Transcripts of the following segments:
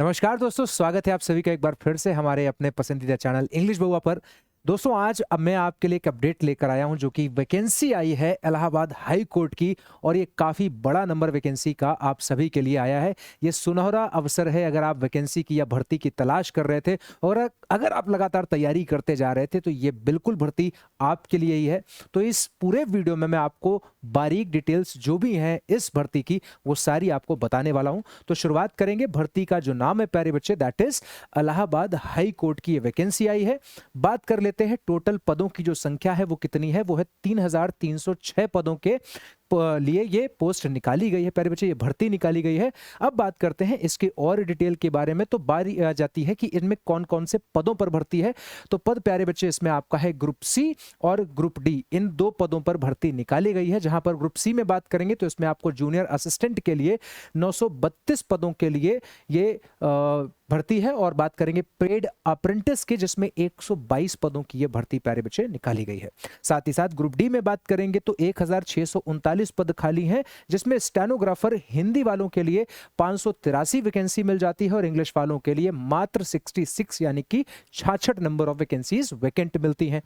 नमस्कार दोस्तों, स्वागत है आप सभी का एक बार फिर से हमारे अपने पसंदीदा चैनल इंग्लिश बउआ पर। दोस्तों, आज अब मैं आपके लिए एक अपडेट लेकर आया हूं जो कि वैकेंसी आई है इलाहाबाद हाई कोर्ट की, और ये काफ़ी बड़ा नंबर वैकेंसी का आप सभी के लिए आया है। ये सुनहरा अवसर है अगर आप वैकेंसी की या भर्ती की तलाश कर रहे थे और अगर आप लगातार तैयारी करते जा रहे थे तो ये बिल्कुल भर्ती आपके लिए ही है। तो इस पूरे वीडियो में मैं आपको बारीक डिटेल्स जो भी हैं इस भर्ती की वो सारी आपको बताने वाला हूं। तो शुरुआत करेंगे भर्ती का जो नाम है प्यारे बच्चे, that is Allahabad high court की ये वैकेंसी आई है। बात कर लेते हैं टोटल पदों की जो संख्या है वो कितनी है, वो है 3306 पदों के लिए ये पोस्ट निकाली गई है प्यारे बच्चे, ये भर्ती निकाली गई है। अब बात करते हैं इसके और डिटेल के बारे में। तो बारी आ जाती है कि इनमें कौन कौन से पदों पर भर्ती है। तो पद प्यारे बच्चे इसमें आपका है ग्रुप सी और ग्रुप डी, इन दो पदों पर भर्ती निकाली गई है। जहां पर ग्रुप सी में बात करेंगे तो इसमें आपको जूनियर असिस्टेंट के लिए 932 पदों के लिए ये भर्ती है, और बात करेंगे पेड अप्रेंटिस की जिसमें 122 पदों की ये भर्ती प्यारे बच्चे निकाली गई है। साथ ही साथ ग्रुप डी में बात करेंगे तो 1639 पद खाली हैं, जिसमें स्टेनोग्राफर हिंदी वालों के लिए 583 वैकेंसी मिल जाती है और इंग्लिश वालों के लिए मात्र 66 यानी कि 66 नंबर ऑफ वैकेंसीज वैकेंट मिलती हैं।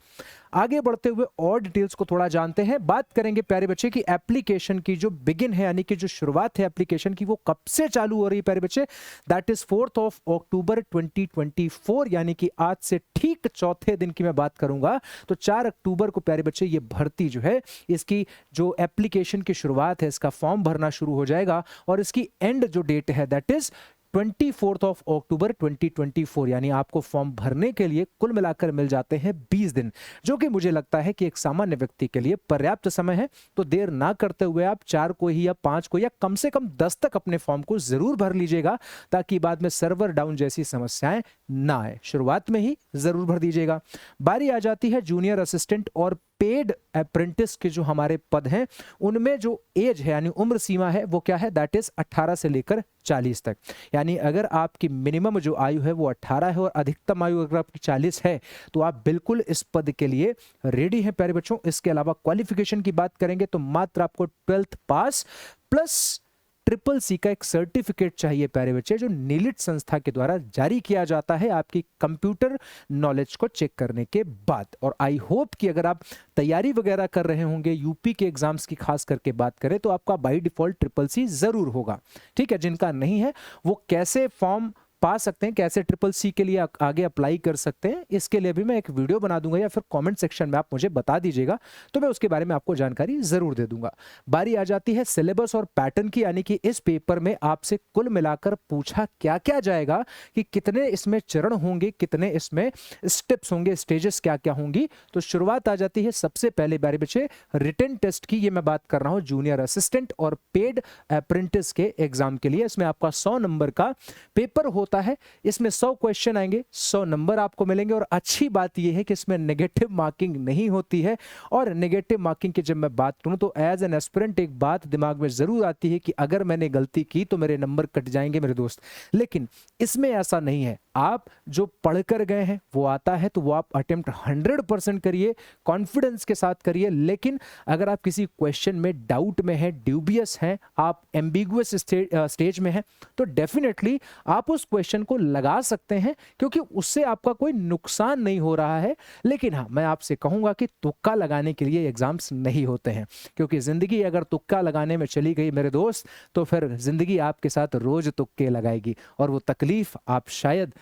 आगे बढ़ते हुए और डिटेल्स को थोड़ा जानते हैं। बात करेंगे प्यारे बच्चे की एप्लीकेशन की जो बिगिन है यानी कि जो शुरुआत है एप्लीकेशन की वो कब से चालू हो रही है प्यारे बच्चे, दैट इज 4 अक्टूबर 2024, यानी कि आज से ठीक चौथे दिन की मैं बात करूंगा तो 4 अक्टूबर को प्यारे बच्चे ये भर्ती जो है इसकी जो एप्लीकेशन की शुरुआत है, इसका फॉर्म भरना शुरू हो जाएगा और इसकी एंड जो डेट है दैट इज 24 अक्टूबर 2024, यानी आपको फॉर्म भरने के लिए कुल मिलाकर मिल जाते हैं 20 दिन, जो कि मुझे लगता है कि एक सामान्य व्यक्ति के लिए पर्याप्त समय है। तो देर ना करते हुए आप 4 को ही या 5 को या कम से कम 10 तक अपने फॉर्म को जरूर भर लीजिएगा, ताकि बाद में सर्वर डाउन जैसी समस्याएं ना आए। शुरुआत में ही जरूर भर दीजिएगा। बारी आ जाती है जूनियर असिस्टेंट और पेड अप्रेंटिस के जो हमारे पद हैं उनमें जो एज है यानी उम्र सीमा है वो क्या है, दैट इज 18 से लेकर 40 तक। यानी अगर आपकी मिनिमम जो आयु है वो 18 है और अधिकतम आयु अगर आपकी 40 है तो आप बिल्कुल इस पद के लिए रेडी हैं प्यारे बच्चों। इसके अलावा क्वालिफिकेशन की बात करेंगे तो मात्र आपको 12th पास प्लस ट्रिपल सी का एक सर्टिफिकेट चाहिए प्यारे बच्चे, जो नीलिट संस्था के द्वारा जारी किया जाता है आपकी कंप्यूटर नॉलेज को चेक करने के बाद। और आई होप कि अगर आप तैयारी वगैरह कर रहे होंगे यूपी के एग्जाम्स की खास करके बात करें तो आपका बाय डिफॉल्ट ट्रिपल सी जरूर होगा। ठीक है, जिनका नहीं है वो कैसे फॉर्म पा सकते हैं, कैसे ट्रिपल सी के लिए आगे अप्लाई कर सकते हैं, इसके लिए भी मैं एक वीडियो बना दूंगा या फिर कमेंट सेक्शन में आप मुझे बता दीजिएगा तो मैं उसके बारे में आपको जानकारी जरूर दे दूंगा। बारी आ जाती है सिलेबस और पैटर्न की, यानी कि इस पेपर में आपसे कुल मिलाकर पूछा क्या क्या जाएगा कि कितने इसमें चरण होंगे, कितने इसमें स्टेप्स होंगे, स्टेजेस क्या क्या होंगी। तो शुरुआत आ जाती है सबसे पहले बारे बच्चे रिटन टेस्ट की। ये मैं बात कर रहा हूं जूनियर असिस्टेंट और पेड अप्रेंटिस के एग्जाम के लिए। इसमें आपका 100 नंबर का पेपर होता है। इसमें 100 क्वेश्चन आएंगे, 100 नंबर आपको मिलेंगे। और अच्छी बात यह है कि इसमें नेगेटिव मार्किंग नहीं होती है। और नेगेटिव मार्किंग की जब मैं बात करूं तो एज एन एस्पिरेंट एक बात दिमाग में जरूर आती है कि अगर मैंने गलती की तो मेरे नंबर कट जाएंगे मेरे दोस्त, लेकिन इसमें ऐसा नहीं है। आप जो पढ़कर गए हैं वो आता है तो वो आप अटेम्प्ट 100% करिए, कॉन्फिडेंस के साथ करिए। लेकिन अगर आप किसी क्वेश्चन में डाउट में है, ड्यूबियस हैं, आप एम्बिगुअस स्टेज में हैं, तो डेफिनेटली आप उस क्वेश्चन को लगा सकते हैं, क्योंकि उससे आपका कोई नुकसान नहीं हो रहा है। लेकिन हाँ, मैं आपसे कहूंगा कि तुक्का लगाने के लिए एग्जाम्स नहीं होते हैं, क्योंकि जिंदगी अगर तुक्का लगाने में चली गई मेरे दोस्त तो फिर जिंदगी आपके साथ रोज तुक्के लगाएगी और वो तकलीफ आप शायद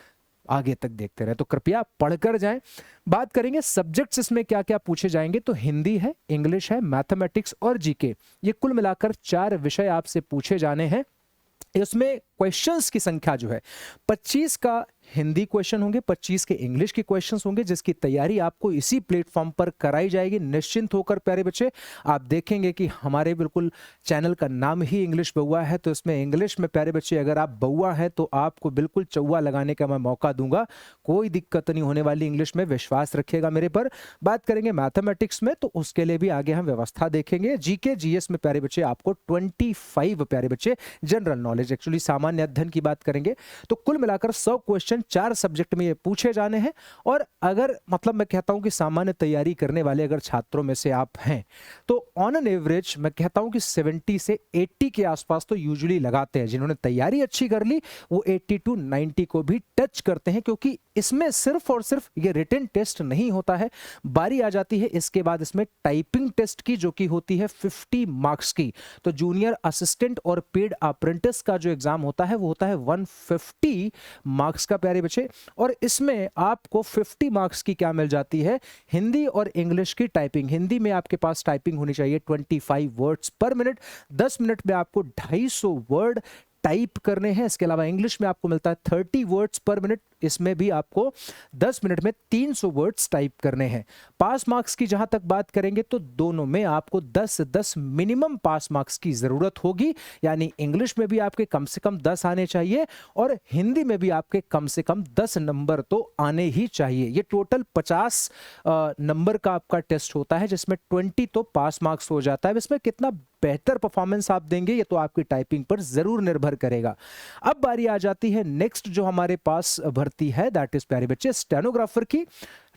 आगे तक देखते रहे। तो कृपया पढ़कर जाएं। बात करेंगे सब्जेक्ट्स इसमें क्या क्या पूछे जाएंगे, तो हिंदी है, इंग्लिश है, मैथमेटिक्स और जीके, ये कुल मिलाकर 4 विषय आपसे पूछे जाने हैं। इसमें क्वेश्चंस की संख्या जो है 25 का हिंदी क्वेश्चन होंगे, 25 के इंग्लिश के क्वेश्चंस होंगे, जिसकी तैयारी आपको इसी प्लेटफॉर्म पर कराई जाएगी। निश्चिंत होकर प्यारे बच्चे, आप देखेंगे कि हमारे बिल्कुल चैनल का नाम ही इंग्लिश बउआ है, तो इसमें इंग्लिश में प्यारे बच्चे अगर आप बउआ है तो आपको बिल्कुल चौवा लगाने का मैं मौका दूंगा। कोई दिक्कत नहीं होने वाली इंग्लिश में, विश्वास रखिएगा मेरे पर। बात करेंगे मैथमेटिक्स में तो उसके लिए भी आगे हम व्यवस्था देखेंगे। जीके जीएस में प्यारे बच्चे आपको 25 प्यारे बच्चे जनरल नॉलेज, एक्चुअली सामान्य अध्ययन की बात करेंगे तो कुल मिलाकर 100 क्वेश्चन क्वेश्चन 4 सब्जेक्ट में ये पूछे जाने हैं। और अगर मतलब मैं कहता हूं कि सामान्य तैयारी करने वाले अगर छात्रों में से आप हैं तो ऑन एन एवरेज मैं कहता हूं कि 70 से 80 के आसपास तो यूजुअली लगाते हैं। जिन्होंने तैयारी अच्छी कर ली वो 80 टू 90 को भी टच करते हैं, क्योंकि इसमें सिर्फ और सिर्फ ये रिटन टेस्ट नहीं होता है। बारी आ जाती है इसके बाद इसमें टाइपिंग टेस्ट की, जो कि होती है 50 मार्क्स की। तो जूनियर असिस्टेंट और पेड अप्रेंटिस का जो एग्जाम होता है वो होता है 150 मार्क्स का प्यारे बच्चे। और इसमें आपको 50 मार्क्स की क्या मिल जाती है, हिंदी और इंग्लिश की टाइपिंग। हिंदी में आपके पास टाइपिंग होनी चाहिए 25 वर्ड्स पर मिनट। 10 मिनट में आपको 250 वर्ड टाइप करने हैं। इसके अलावा इंग्लिश में आपको मिलता है 30 वर्ड्स पर मिनट। इसमें भी आपको 10 मिनट में 300 वर्ड्स टाइप करने हैं। पास मार्क्स की जहां तक बात करेंगे तो दोनों में आपको 10 मिनिमम पास मार्क्स की जरूरत होगी। यानी इंग्लिश में भी आपके कम से कम 10 आने चाहिए और हिंदी में भी आपके कम से कम 10 नंबर तो आने ही चाहिए। ये टोटल 50 नंबर का आपका टेस्ट होता है, जिसमें 20 तो पास मार्क्स हो जाता है। इसमें कितना बेहतर परफॉर्मेंस आप देंगे ये तो आपकी टाइपिंग पर जरूर निर्भर करेगा। अब बारी आ जाती है नेक्स्ट जो हमारे पास भर्ती है, दैट इज प्यारे बच्चे स्टेनोग्राफर की।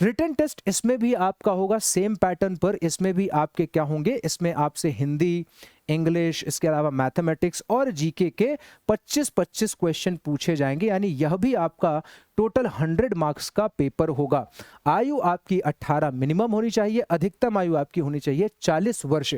रिटन टेस्ट इसमें भी आपका होगा सेम पैटर्न पर। इसमें भी आपके क्या होंगे, इसमें आपसे हिंदी, इंग्लिश, इसके अलावा मैथमेटिक्स और जीके के 25-25 क्वेश्चन पूछे जाएंगे। यानी यह भी आपका टोटल 100 मार्क्स का पेपर होगा। आयु आपकी 18 मिनिमम होनी चाहिए, अधिकतम आयु आपकी होनी चाहिए 40 वर्ष।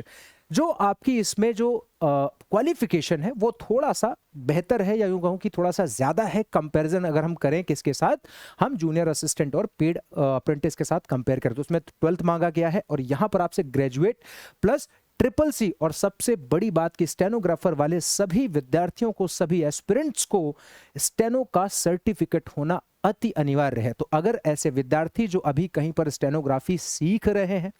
जो आपकी इसमें जो क्वालिफिकेशन है वो थोड़ा सा बेहतर है, या यूं कहूं कि थोड़ा सा ज्यादा है कंपैरिजन अगर हम करें किसके साथ, हम जूनियर असिस्टेंट और पेड अप्रेंटिस के साथ कंपेयर करें तो उसमें 12th मांगा गया है और यहां पर आपसे ग्रेजुएट प्लस CCC। और सबसे बड़ी बात कि स्टेनोग्राफर वाले सभी विद्यार्थियों को, सभी एस्पिरेंट्स को स्टेनो का सर्टिफिकेट होना अति अनिवार्य है। तो अगर ऐसे विद्यार्थी जो अभी कहीं पर स्टेनोग्राफी सीख रहे हैं,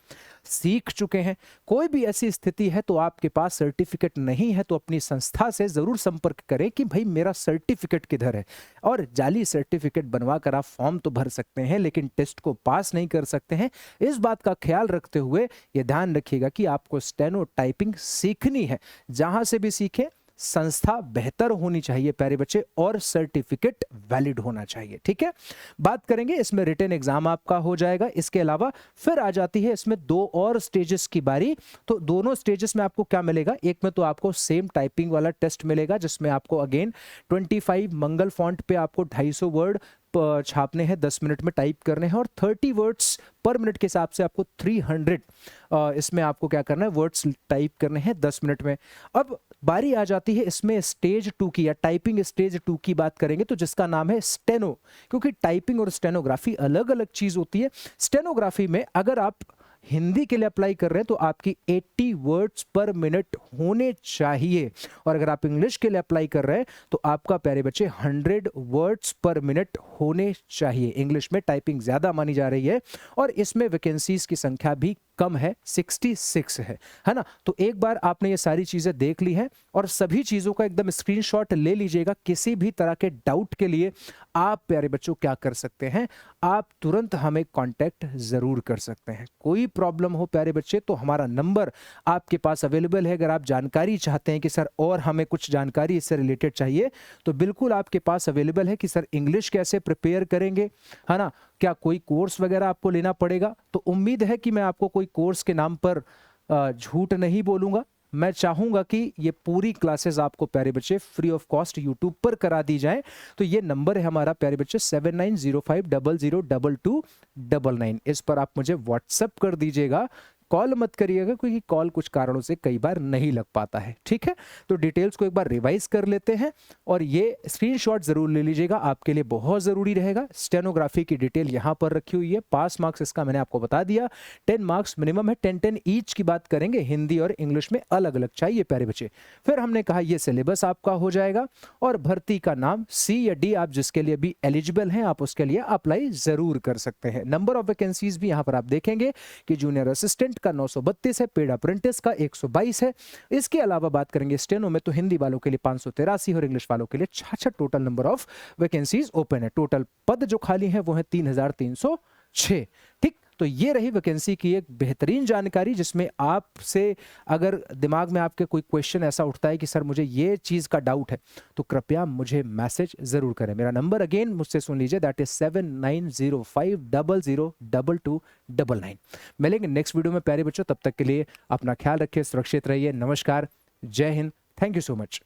सीख चुके हैं, कोई भी ऐसी स्थिति है तो आपके पास सर्टिफिकेट नहीं है, तो अपनी संस्था से जरूर संपर्क करें कि भाई मेरा सर्टिफिकेट किधर है। और जाली सर्टिफिकेट बनवा कर आप फॉर्म तो भर सकते हैं लेकिन टेस्ट को पास नहीं कर सकते हैं। इस बात का ख्याल रखते हुए यह ध्यान रखिएगा कि आपको स्टेनो टाइपिंग सीखनी है। जहां से भी सीखें संस्था बेहतर होनी चाहिए प्यारे बच्चे और सर्टिफिकेट वैलिड होना चाहिए। ठीक है, बात करेंगे इसमें रिटन एग्जाम आपका हो जाएगा। इसके अलावा फिर आ जाती है इसमें 2 और स्टेजेस की बारी। तो दोनों स्टेजेस में आपको क्या मिलेगा, एक में तो आपको सेम टाइपिंग वाला टेस्ट मिलेगा जिसमें आपको अगेन 25 मंगल फॉन्ट पे आपको 250 वर्ड छापने हैं, 10 मिनट में टाइप करने हैं और 30 वर्ड्स पर मिनट के हिसाब से आपको 300 इसमें आपको क्या करना है, वर्ड्स टाइप करने हैं 10 मिनट में। अब बारी आ जाती है इसमें स्टेज 2 की, या टाइपिंग स्टेज 2 की बात करेंगे तो जिसका नाम है स्टेनो। क्योंकि टाइपिंग और स्टेनोग्राफी अलग अलग चीज होती है। स्टेनोग्राफी में अगर आप हिंदी के लिए अप्लाई कर रहे हैं तो आपकी 80 वर्ड्स पर मिनट होने चाहिए, और अगर आप इंग्लिश के लिए अप्लाई कर रहे हैं तो आपका प्यारे बच्चे 100 वर्ड्स पर मिनट होने चाहिए। इंग्लिश में टाइपिंग ज्यादा मानी जा रही है और इसमें वैकेंसीज की संख्या भी कम है, 66 है ना। तो एक बार आपने ये सारी चीजें देख ली हैं और सभी चीजों का एकदम स्क्रीनशॉट ले लीजिएगा। किसी भी तरह के डाउट के लिए आप प्यारे बच्चों क्या कर सकते हैं, आप तुरंत हमें कांटेक्ट जरूर कर सकते हैं। कोई प्रॉब्लम हो प्यारे बच्चे तो हमारा नंबर आपके पास अवेलेबल है। अगर आप जानकारी चाहते हैं कि सर और हमें कुछ जानकारी इससे रिलेटेड चाहिए तो बिल्कुल आपके पास अवेलेबल है कि सर इंग्लिश कैसे प्रिपेयर करेंगे, है ना, क्या कोई कोर्स वगैरह आपको लेना पड़ेगा। तो उम्मीद है कि मैं आपको कोई कोर्स के नाम पर झूठ नहीं बोलूंगा। मैं चाहूंगा कि ये पूरी क्लासेस आपको प्यारे बच्चे फ्री ऑफ कॉस्ट यूट्यूब पर करा दी जाए। तो ये नंबर है हमारा प्यारे बच्चे 7905002299। इस पर आप मुझे व्हाट्सएप कर दीजिएगा, कॉल मत करिएगा क्योंकि कॉल कुछ कारणों से कई बार नहीं लग पाता है। ठीक है, तो डिटेल्स को एक बार रिवाइज कर लेते हैं और ये स्क्रीनशॉट जरूर ले लीजिएगा, आपके लिए बहुत जरूरी रहेगा। स्टेनोग्राफी की डिटेल यहां पर रखी हुई है। पास मार्क्स इसका मैंने आपको बता दिया, 10 मार्क्स मिनिमम है। 10-10 ईच की बात करेंगे, हिंदी और इंग्लिश में अलग अलग चाहिए प्यारे बच्चे। फिर हमने कहा ये सिलेबस आपका हो जाएगा और भर्ती का नाम सी या डी, आप जिसके लिए भी एलिजिबल हैं आप उसके लिए अप्लाई जरूर कर सकते हैं। नंबर ऑफ वैकेंसीज भी यहाँ पर आप देखेंगे कि जूनियर असिस्टेंट का 932 है, पेड अप्रेंटिस का 122 है। इसके अलावा बात करेंगे स्टेनो में तो हिंदी वालों के लिए 583 और इंग्लिश वालों के लिए 66 total number of vacancies open है। टोटल पद जो खाली हैं वो है 3306। ठीक, तो ये रही वैकेंसी की एक बेहतरीन जानकारी, जिसमें आपसे अगर दिमाग में आपके कोई क्वेश्चन ऐसा उठता है कि सर मुझे ये चीज़ का डाउट है, तो कृपया मुझे मैसेज ज़रूर करें। मेरा नंबर अगेन मुझसे सुन लीजिए, दैट इज 7905002299। मिलेंगे नेक्स्ट वीडियो में प्यारे बच्चों, तब तक के लिए अपना ख्याल रखिए, सुरक्षित रहिए। नमस्कार, जय Hind, thank you so much.